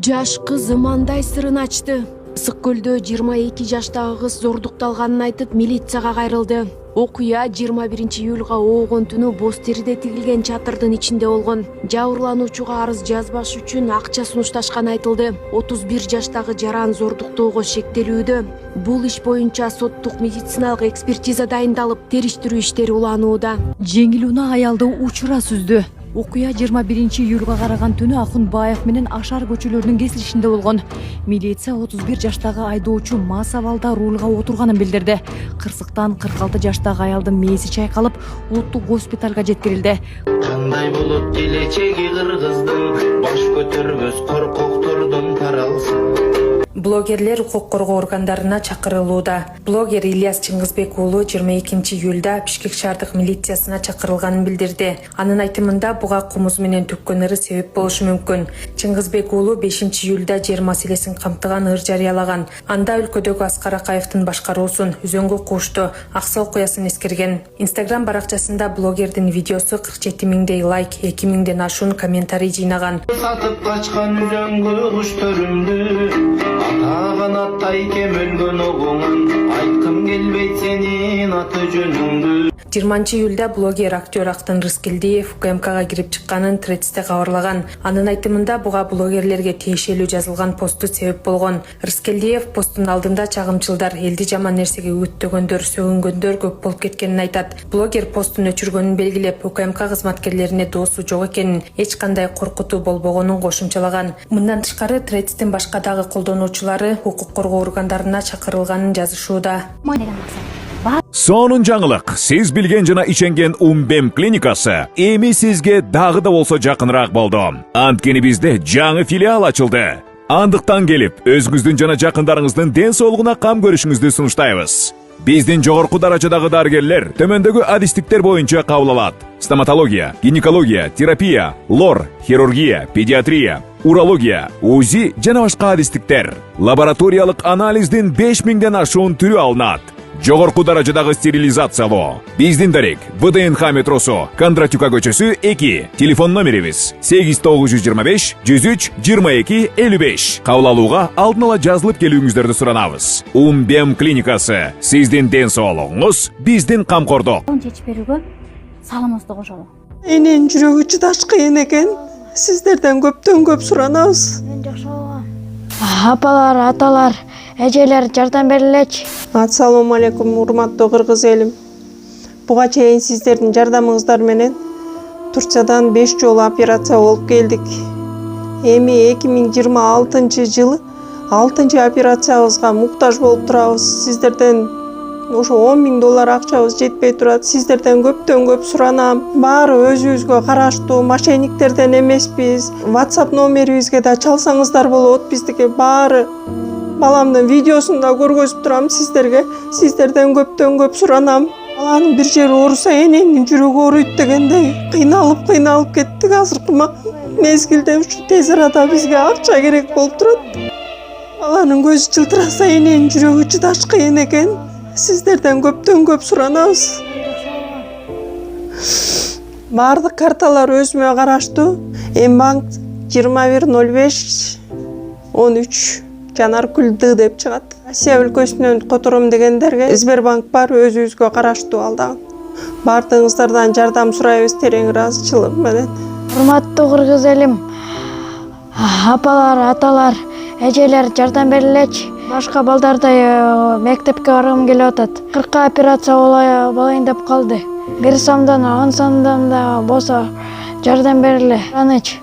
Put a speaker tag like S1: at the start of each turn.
S1: Жаш кыз мандай сырын ачты. Ысык көлдө 22 жаштагы кыз зордукталганын айтып милицияга кайрылды. Окуя 21 июлга оогон түнү боз териде тигилген чатырдын ичинде болгон. Жабырлануучуга арыз жазбаш үчүн акча сунушташканы айтылды. 31 жаштагы жаран зордуктоого шектелүүдө. Бул иш боюнча соттук медициналык экспертиза дайындалып, териштирүү иштери уланууда.
S2: Жеңил унаа аялды учура сүздү. Окуя 21 июлга караган түнү Акунбаев менен Ашар көчөлөрүнүн кесилишинде болгон. Милиция 31 жаштагы айдоочу мас абалда рулга отурганын билдирди. Кырсыктан 46 жаштагы аялдын мээси чайкалып, улуттук госпиталга жеткирилди.
S3: Кандай болуп келечеги кыргыздын, баш көтөрбөс коркоктордун таралсын.
S4: Блогерлер укук коргоо органдарына чакырылууда. Блогер Ильяс Чыңгызбек уулу 22 июлда Бишкек шаардык милициясына чакырылганын билдирди. Анын айтымында буга кумуз менен төккөн ыры себеп болушу мүмкүн. Чыңгызбек уулу 5 июлда жер маселесин камтыган ыр жарыялаган. Анда өлкөдөгү Аскар Акаевдин башкаруусун өзөнгө куушту акса окуясын эскерген. Инстаграм баракчасында блогердин видеосу 47 миңдей лайк, 2 миңден ашуун комментарий жыйнаган.
S3: Сатып качкан үзөнгө куш төрүмдү, атаганаттай кем өлгөн огуңан, айткым келбейт сенин аты жөнүңдү.
S4: 20 июлда блогер актер Актын Рыскелдиев УКМКга кирип чыкканын Тредсте кабарлаган. Анын айтымында буга блогерлерге тиешелүү жазылган посту себеп болгон. Рыскелдиев посттун алдында чагымчылдар, элди жаман нерсеге үгүттөгөндөр, сөгүнгөндөр көп болуп кеткенин айтат. Блогер постун өчүргөнүн белгилеп, УКМК кызматкерлерине доосу жок экенин, эч кандай коркутуу болбогонун кошумчалаган. Мындан тышкары Тредстин башка дагы колдонуучулары укук коргоо органдарына чакырылганын жазышууда.
S5: Сонун жаңылык. Сиз билген жана иченген Умбем клиникасы эми сизге дагы да болсо жакыныраак болду. Анткени бизде жаңы филиал ачылды. Андыктан келип, өзүңүздүн жана жакындарыңыздын ден соолугуна кам көрүшүңүздү сунуштайбыз. Биздин жогорку даражадагы дарыгерлер төмөндөгү адистиктер боюнча кабыл алат: стоматология, гинекология, терапия, лор, хирургия, педиатрия, урология, УЗИ жана башка адистиктер. Лабораториялык анализдин 5000ден ашуун түрү алынат. Жогорку даражадагы стерилизациялоо. Биздин дарек ВДНХ метросу, Кондратюка көчөсү 2. Телефон номерибиз 8925 103 22 55. Кабыл алууга алдын ала жазылып келүүңүздөрдү суранабыз. Умбем клиникасы. Сиздин ден соолугуңуз биздин камкордук.
S6: Чечип берүүгө салымыбызды кошолу.
S7: Эненин жүрөгү чыдаш кыйын экен. Сиздерден көптөн көп суранабыз.
S6: Мен жакшы болом. Апалар, аталар, эжелер жардам берилечи.
S7: Ассалому алейкум, урматтуу кыргыз элим. Буга чейин сиздердин жардамыңыздар менен Турциядан 5 жолу операция болуп келдик. Эми 2026 жылы 6 операциябызга муктаж болуп турабыз. Сиздерден ошо $10,000 акчабыз жетпей турат. Сиздерден көптөн көп суранам. Баары өзүбүзгө караштуу, мошенниктерден эмеспиз. WhatsApp номерибизге да чалсаңыздар болот. Биздики баары баламдын видеосун да көргөзүп турам сиздерге. Сиздерден көптөн көп суранам. Баланын бир жери ооруса эненин жүрөгү ооруйт дегендей кыйналып кеттик. Азыркы мезгилде ушу тез арада бизге акча керек болуп турат. Баланын көзү жылтыраса эненин жүрөгү чыдаш кыйын экен. Сиздерден көптөн көп суранабыз. Баардык карталар өзүмө караштуу. Эмбанк 210513 Жанаркүл Д деп чыгат. Россия өлкөсүнөн котором дегендерге Сбербанк бар, өзүбүзгө караштуу ал дагы. Баардыгыңыздардан жардам сурайбыз терең ыраазычылык менен.
S6: Урматтуу кыргыз элим, апалар, аталар, эжелер жардам берилечи. Башка балдардай мектепке баргым келип атат. 40 операция болайын деп калды. 1 сомдон 10 сомдон да болсо жардам бериле. Аныч.